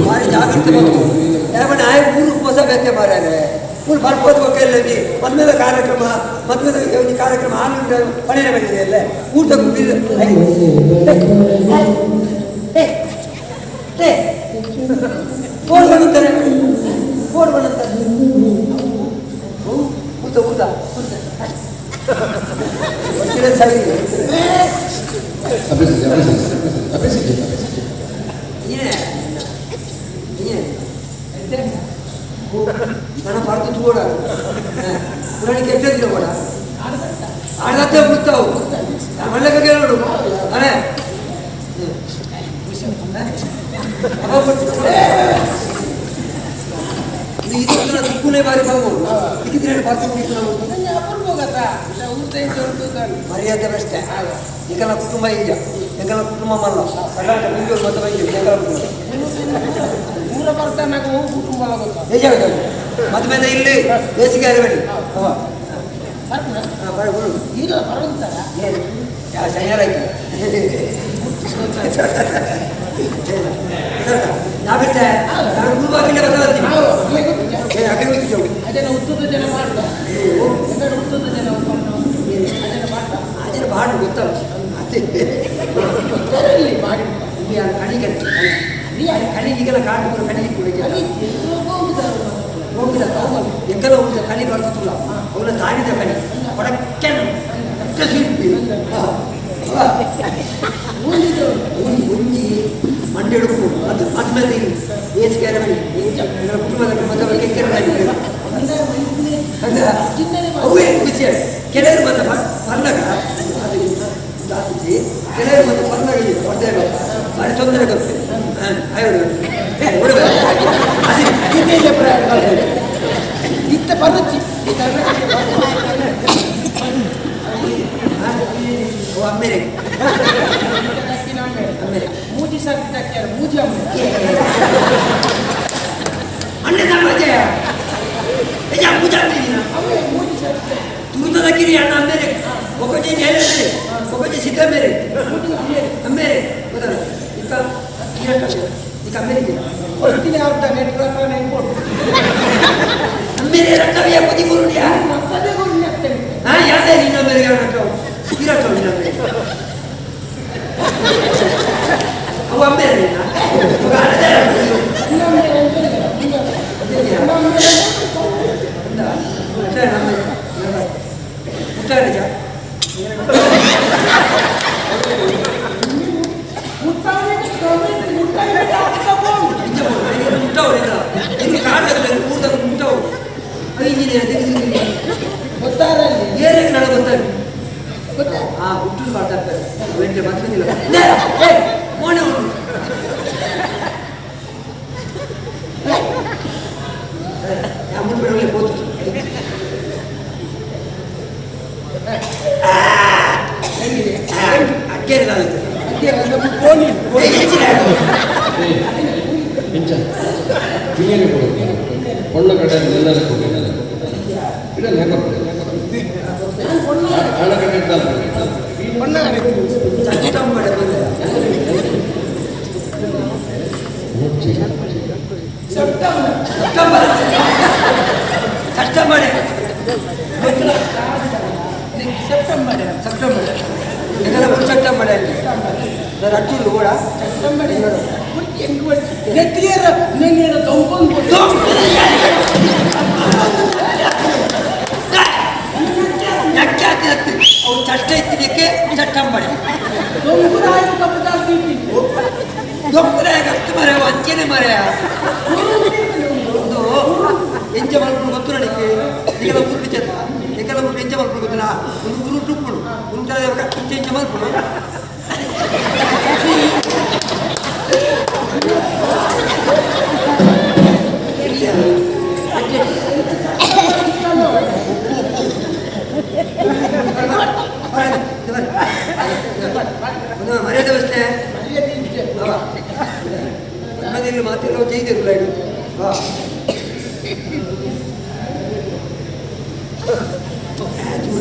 ಭಾರಿ ಜಾಗ್ರತೆ ಬೇಕು. ಯಾಕಂದ್ರೆ ಆಯ್ ಊರು ಹೊಸ ಬೇಕೆ ಮಾರ್ಯಾರೆ ಊರು ಬರ್ಬೋದು ಎಲ್ಲದಿ ಮದ್ಮೇಲೆ ಕಾರ್ಯಕ್ರಮ ಮದ್ಮೇಲೆ ಕಾರ್ಯಕ್ರಮ ಆನಂದ ಪಣೆಯ ಬಂದಿದೆ ಅಲ್ಲೇ ಊಟ ಕೋಡ್ ಬಂದಂತಾರೆ ಕೋಡ್ ಬಂದಂತಾರೆ ಊಟ ಊಟ ಸರಿ ನನ್ನ ಪಾರ್ತು ತೂಡ ಪುರಾಣಿಕೆ ಎಷ್ಟಿಲ್ಲ ಕೂಡ ಆಡತ್ತೆ ಬಿಡ್ತಾವು ಒಳ್ಳೆ ಬಗ್ಗೆ ನೋಡು ಅದೇ ಇದು ತುಕ್ಕುನೇ ಬಾರಿ ಬಾಬು ಇದಕ್ಕೆ ಪಾರ್ತು ಮರ್ಯಾದೆ ಅಷ್ಟೇ ಈಗಲ ಕುಟುಂಬ ಈಗ ಎಂಗಲ ಕುಟುಂಬ ಮಲ್ಲ ಕರ್ನಾಟಕ ಬೆಂಗಳೂರು ಮತ್ತು ಎಂಗಲ ಕುಟುಂಬ ಮದುವೆ ಇಲ್ಲಿ ಬೇಸಿಗೆ ಅರಬೇಡಿ ಶನಿಯಾರಾಯ್ತು ನಾ ಬಿಟ್ಟೆ ನಾನು ಗುರುವಾಗಿಲ್ಲ ಬದಲಾಗ್ತೀನಿ ಉತ್ತದ ಜನ ಮಾಡ್ದ ಉತ್ತದ ಜನ ಅದನ್ನು ಮಾಡಿ ಗೊತ್ತಲ್ಲ ಮಾಡಿ ಕಣಿಗೆ ಕಣಿಗೆಲ್ಲ ಕಾಡು ಕಣಿಗೆ ಹೋಗಿದ ಎಂಗೆಲ್ಲ ಹೋಗಿದ ಕಣಿ ಬರ್ತಿಲ್ಲ ಅವನ್ನ ತಾಡಿದ ಕಣಿ ಹೊಡಕ್ಕೆ ಒಂಜಿ ಮಂಡೆಡುಕು ಅದು ಮದ್ಮೇಲೆ ಬೇಸಿಗೆ ಕುಟುಂಬದ ಮದುವೆ ಕೆರೆ ಅವೇ ಖುಷಿ ಕೆಲವರು ಮತ್ತೆ ಬರ್ಲಾಗ ಅದು ಜಾಸ್ತಿ ಕೆಲವರು ಮತ್ತೆ ಬರ್ಲಾಗ ಹೊಡೆದೇ ಭಾರಿ ತೊಂದರೆ ಗೊತ್ತೆ ಇತ್ತ ಬರುತ್ತಿ ಅಮ್ಮೇರೆ ಮೂಜಿ ಸಾಕ್ತಾರೆ ಮೂಜಿ ಅಣ್ಣ ಸಮಾಜ ತುರುತದಕ್ಕಿರಿ ಅಣ್ಣ ಅಮ್ಮೇರೆ ಒಕ್ಕಜಿ ಹೇಳಿ ಒಕ್ಕಜಿ ಸಿದ್ಧ ಮೇರೆ ಅಮ್ಮೇರೆ ಗೊತ್ತಲ್ಲ ಈಗ ಅಮ್ಮೇರಿಗೆ ಹೊರತಿನಿ ಅವ್ರ ನೆಟ್ವರ್ಕ್ ನೆನ್ಕೊಂಡು ಅಮ್ಮೇರೆ ರಕ್ಕವಿಯ ಪದಿ ಗುರುಡಿಯ ಮತ್ತದೇ ಗುರುಡಿ ಆಗ್ತೇನೆ ಹಾಂ ಯಾವ್ದೇ ನಿನ್ನ ಮೇಲೆ ರಕ್ಕವು ಇರತ್ತವ ನಿನ್ನ ಮೇಲೆ ಅವು ಅಮ್ಮೇರೆ ಹುಟ್ಟು ಮಾತಾಡ್ತಾರೆ ವೆಂಟೆ ಬದುಕಿಲ್ಲ ಮೋನೆ ಉಂಟು ಮುಂದೆ ಹೋಗ್ತು ಅಕ್ಕೇರಿ ಕೊಳ್ಳ ಕಡೆ ಎಲ್ಲರೂ ಕೊಟ್ಟಿದ್ದಾರೆ ಇಡಲ್ಲ ಹೇಗೆ ಹಣ ಕಟ್ಟಿರ್ತಾರೆ ಅಚ್ಚುళ్ళు కూడా ಅವ್ರು ಚಟ್ಟ ಎತ್ತಿನಕ್ಕೆ ಚಟ್ಟಂಬಡೆ ಗೊತ್ತು ಮರ ಅಂಚೆನೆ ಮರ ಒಂದು ಎಂಚ ಮಲ್ಕೊಂಡು ಗೊತ್ತು ನನಗೆ ಈಗೆಲ್ಲ ಊರು ಬಿಚ್ಚದ ಈಗೆಲ್ಲ ಊರು ಎಂಚ ಮಲ್ಕೊಂಡು ಗೊತ್ತಿಲ್ಲ ಒಂದು ಊರು ಟುಪ್ಪುಡು ಒಂದು ಎಂಚ ಮಲ್ಕೊಂಡು ಮರ್ಯಾದೆ ಅಷ್ಟೇ ನಮ್ಮದಿಲ್ಲಿ ಮಾತಿಲ್ಲ ಜೈದಿರಲ್ಲ ಇದು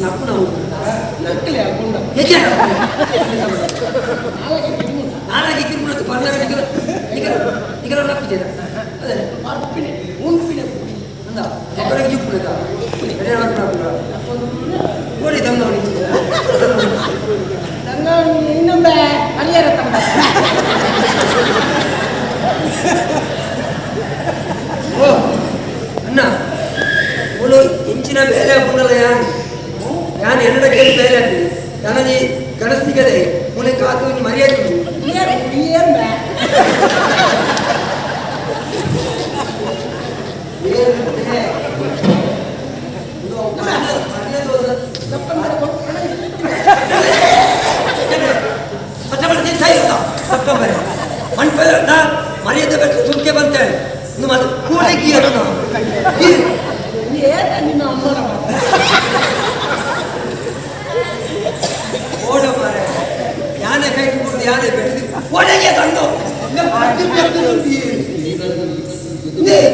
ನಕ್ಕು ನಾವು ನಕ್ಕಲೆ ಹಾಕೊಂಡ ನಾಲ್ಕು ಕಿರುಮುಳತ್ತು ಬರ್ಲಾಗ ಈಗ ఇక్కడ నప్పిచేద అదే మార్పినే ఉంపినే అందా ఎక్కడికి చూపులేదా ఎక్కడ అనుకున్నా ఓడి దమ్ముని ದಂಗ ಇನ್ನೊಂಬೆ ಹರಿಯರ ತಂಬ ಓ ಅಣ್ಣ ಅವಳು ಇಂಚಿನ ಬೇರೆ ಹಾಕೊಂಡಲ್ಲ ಯಾನ್ ಎರಡಕ್ಕೆ ಬೇರೆ ಹಾಕಿ ನನಗೆ ಗಣಸ್ತಿಗದೆ ಮುನೆ ಕಾತು ಮರ್ಯಾದೆ ಏರ್ಬೆ ಮರ್ಯಾದೆ ಬೇಕು ಸುಮ್ಕೆ ಬಂತೇಳಿ ಇನ್ನು ಮತ್ತೆ ಕೂಡಕ್ಕೆ ಏನ ನಿನ್ನ ಅಮ್ಮನ ಓಡ ಮಾರೆ ಯಾನೆ ಕೈ ಕುಡಿದು ಯಾನೆ ಬೆಳೆದು ಒಳಗೆ ತಂದು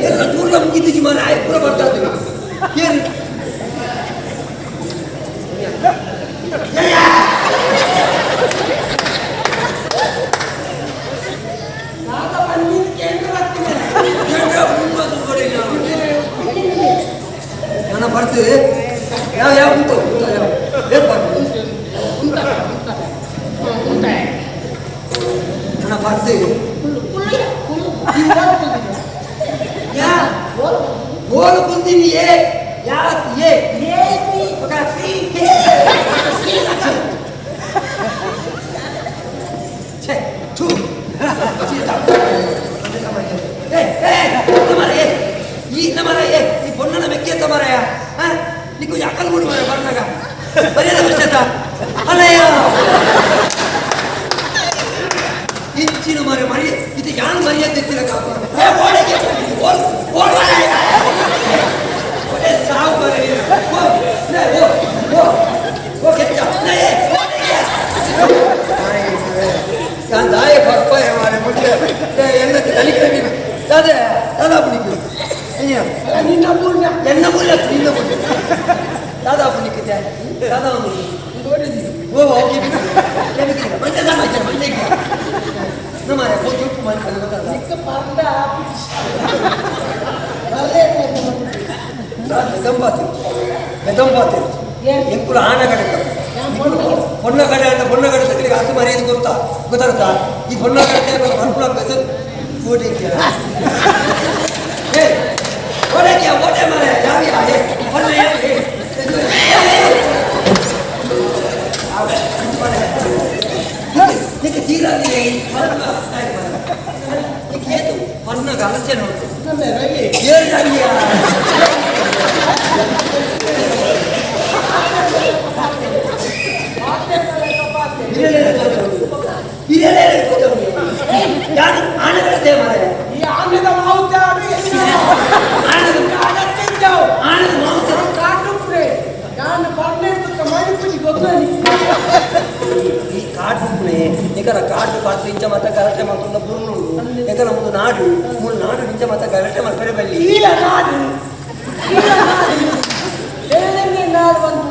ಎಲ್ಲ ದೂರ ಮುಗಿದಿಗೆ ಮಾರೆ ಆಯ್ತು ಪೂರ ಬರ್ತಾ ಇದ್ದೀವಿ ಏನು ನನ್ನ ಬರ್ತೀವಿ ಯಾವ ಉಂಟು ನನ್ನ ಬರ್ತೀವಿ ಓಲು ಕುಂತೀನಿ ಈ பொண்ணன ಮೆಕ್ಕೆ ತಮರಯ ನಿಕ್ಕು ಯಾಕಲ್ ಬಿಡು ಮರ ಬರ್ನಾಗ ಬರೆಯದ ವರ್ಷತ ಅಲ್ಲಯ್ಯ ಇಂಚಿನ ಮರ ಮರಿ ಇದು ಯಾನ್ ಮರ್ಯಾದೆ ಇತ್ತಿರ ಕಾಪ ಸಾವು ಬರೀ ದಾಯ ಪಪ್ಪಾಯ ಮಾರೆ ಮುಟ್ಟೆ ಎನ್ನಕ್ಕೆ ತಲಿಕೆ ಅದೇ ದಾದಾ ಪುಣಿಕೆ ನಿನ್ನ ಮೂರ್ನ ಎನ್ನ ಮೂಲ ನಿನ್ನ ಮೂಲ ದಾದಾ ಪುಣಿಕೆ ದಾದಾ ಓ ಓಕೆ ಮಂಚ ಮಂಚ ಮಂಚ ನಮ್ಮನೆ ಹೋಗಿ ಉಪ್ಪು ಮಾಡ್ಕೊಂಡು ಗೊತ್ತಲ್ಲ ನಿಕ್ಕ ಪರ್ದ ಬೆದಂಬಾತಿ ಎಂಕುಲ ಆನ ಕಡೆ பொண்ண கடை அந்த பொண்ண கடை தக்கலிಗೆ ಅದು ಮರ್ಯಾದೆ ಗೊತ್ತಾಗುತ್ತಾ ಈ பொண்ண ಕಡೆ ಮರ್ಪುಳ ಬೆಸದ್ ಓಡಿಕೆ ಓಡಕ್ಕೆ ಓಟೆ ಮಾರೆ ಯಾವಿಯಾ ಹೊನ್ನ ನಿಕ್ಕೆ ತೀರಾಗಿ ನಿಕ್ಕೆ ಏತು ಹೊನ್ನ ಗಲಸೆ ನೋಡು ನಮ್ಮ ರವಿ ಏನ್ ರಾಗಿಯಾ ಆನಗಡೆ ಮಾರ ಈ ಆನೆದ ಮಾವುತ ಆನದ ಆನದ ಮಾವುತ ಕಾಟುಪ್ರೆ ನಾನು ಬರ್ನೆ ಮಾಡಿ ಪೂಜಿ ಗೊತ್ತನಿ ಈ ಕಾಟುಪ್ರೆ ಏಕರ ಕಾಟು ಪಾತ್ರ ಇಂಚ ಮತ ಗಲಾಟೆ ಮಾಡ್ಕೊಂಡ ಬುರ್ನು ಏಕರ ಒಂದು ನಾಡು ಮೂರು ನಾಡು ಇಂಚ ಮತ ಗಲಾಟೆ ಮಾಡ್ತಾರೆ ಬಲ್ಲಿ ಇಲ್ಲ ನಾಡು ಏನೇ ನಾಡು ಒಂದು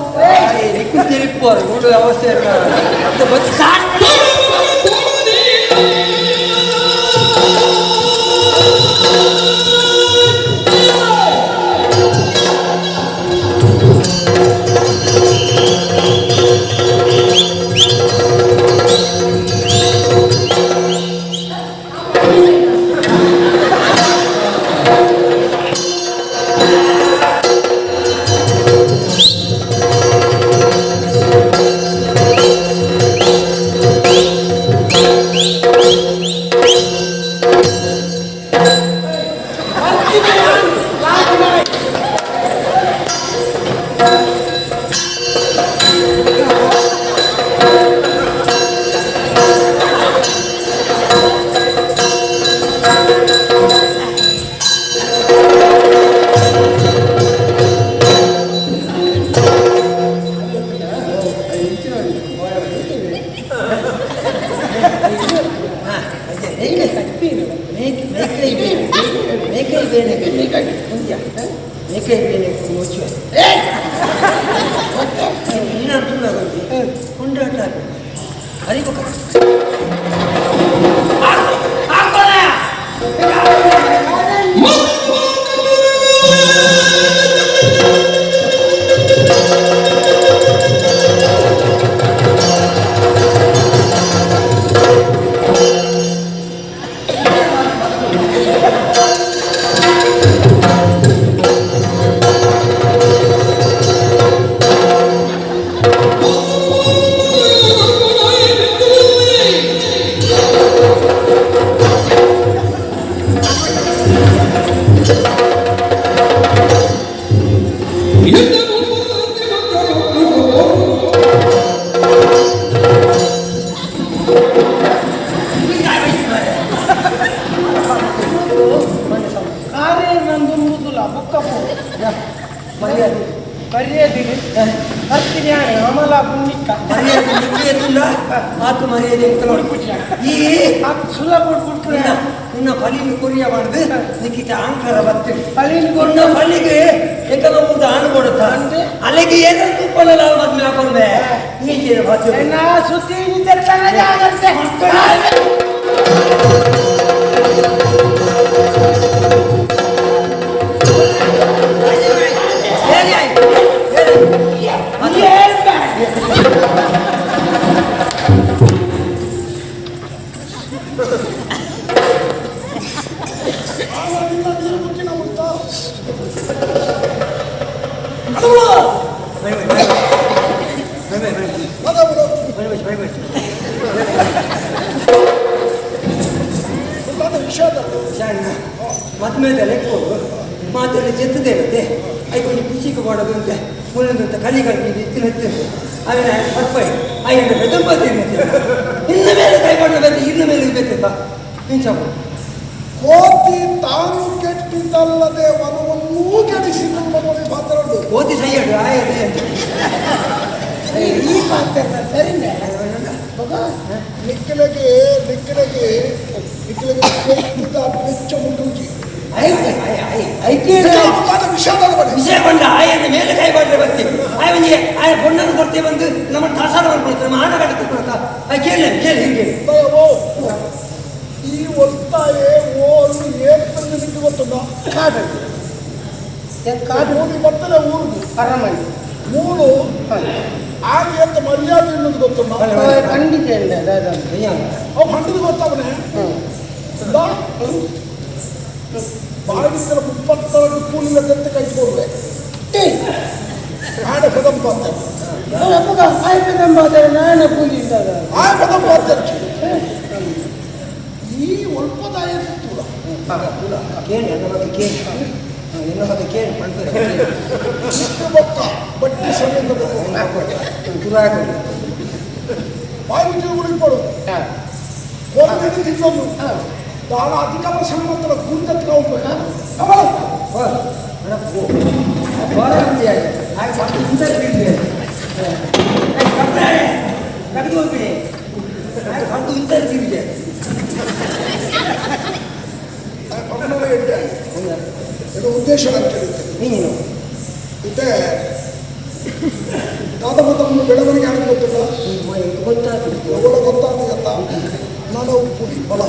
ನಿಕ್ಕು ತಿರುಪುವರು ಮೂರು ಅವಸ್ಥೆ ಅದು ಬಸ್ ಕೊಂಡಾಟ ಬಿರಿಯಾನಿ ಅಮಲ ಪುಣ್ಣಿಕ್ಕ ಮರ್ಯಾದೆ ನಿಕ್ಕೆ ಎತ್ತುಂಡ ಆತು ಮರ್ಯಾದೆ ಎತ್ತಲೋಡು ಈ ಸುಲಭ ಕೊಡ್ಬಿಟ್ರೆ ನಿನ್ನ ಫಲಿಗೆ ಕೊರಿಯ ಮಾಡಿದ್ರೆ ನಿಕ್ಕಿತ ಆಂಕರ ಬರ್ತದೆ ಫಲಿಗೆ ಕೊನ್ನ ಫಲಿಗೆ ಏಕನ ಮುಗ್ದ ಆನು ಕೊಡುತ್ತಾ ಅಲ್ಲಿಗೆ ಏನಂತ ತುಪ್ಪಲ್ಲ ಮದ್ಮೆ ಹಾಕೊಂಡೆ ಹೀಗೆ ಬರ್ತದೆ ನಾ ಸುದ್ದಿ ನಿಂತಿರ್ತಾನೆ ಆಗತ್ತೆ ಸರಿ ಆಯ್ತು ಮದ್ಮೇಲೆ ಲೆಕ್ಕೋದು ಮಾತಲ್ಲಿ ಚೆತ್ತದೆ ಇರುತ್ತೆ ಐಕೊಂಡು ಖುಷಿಗೆ ಮಾಡೋದು ಅಂತ ಮುಂದಂತ ಕಲಿಗಳಿಗೆ ಇತ್ತಿನ ಹತ್ತಿರ ಅವನ ಹೊರಪೈ ಐನ ಬೆದಂಬತ್ತೆ ಇನ್ನ ಮೇಲೆ ಕೈ ಮಾಡಬೇಕು ಇನ್ನ ಮೇಲೆ ಬೇಕಪ್ಪ ಹಿಂಚಪ್ಪ ಕೋತಿ ತಾನು ಕೆಟ್ಟಿದ್ದಲ್ಲದೆ ವನವನ್ನೂ ಕೆಡಿಸಿಕೊಂಡು ಮಾತಾಡೋದು ಕೋತಿ ಸೈಯಡು ಆಯದೆ ಅಂತ ಈ ಪಾತ್ರ ಸರಿನೇ ನಿಖಿಲಗೆ ಕೆಟ್ಟಿದ್ದ ಬೆಚ್ಚ ಮುಂಡುಜಿ ವಿಷಯ ಬಂದ ಆಯನ ಮೇಲೆ ಕೈ ಮಾಡಿದ್ರೆ ಬರ್ತೀವಿ ಆಯನಿಗೆ ಆಯ ಬಣ್ಣನ್ನು ಕೊಡ್ತೇವೆ ಬಂದು ನಮ್ಮ ತಾಸಾರ ಮಾಡ್ಕೊಳ್ತಾರೆ ನಮ್ಮ ಆನ ಕಟ್ಟಕ್ಕೆ ಕೊಡ್ತಾ ಕೇಳಿ ಕೇಳಿ ಹೀಗೆ ಭಯವೋ ಈ ಒತ್ತಾಯೆ ಓರು ಏರ್ತಂದು ನಿಂತು ಗೊತ್ತುಂಡ ಕಾಡು ಕಾಡು ಓದಿ ಬರ್ತದೆ ಊರುದು ಅರಮನೆ ಮೂರು ಆಗಿ ಅಂತ ಮರ್ಯಾದೆ ಇನ್ನೊಂದು ಗೊತ್ತುಂಡ ಖಂಡಿತ ಇಲ್ಲ ಅವು ಹಂಡಿದ ಗೊತ್ತವನೇ ಬಾಡಿತರ 32 ಕೂಲಿನ ತೆತ್ತ ಕೈಕೊಡ್ರೆ ಆಡ ಕದಂಬ ನಾನು ಕೂಲಿಂದ ಆ ಕದಂಬ ಈ ಒಲ್ಪದಾಯ ಕೇಳಿ ನನ್ನ ಬಗ್ಗೆ ಕೇಳಿ ನಿನ್ನ ಬಗ್ಗೆ ಕೇಳಿ ಮಾಡ್ತಾರೆ ಬೊಕ್ಕ ಬಟ್ಟಿ ಸಮೇತ ಬಾಯಿ ಉಳಿಪಡು ಒಂದು ಇನ್ನೊಂದು ತಾನು ಅಧಿಕ ಶ್ರಮಂತರ ಗುಂಡತ್ರ ಕಡಿದು ಹೋಗ್ಬಿಡಿ ಅದು ವಿಚಾರಿಸಿದೆ ಇದು ಉದ್ದೇಶ ಅಂತ ಕೇಳುತ್ತೆ ನೀನು ಮತ್ತೆ ದಾದಮತವನ್ನು ಬೆಳವಣಿಗೆ ಆಗಿ ಗೊತ್ತಿಲ್ಲ ಗೊತ್ತಾಗ್ತದೆ ಗೊತ್ತಾಗ್ತದೆ ಅಂತ ನಾನು ಪುಡಿ ಬಲ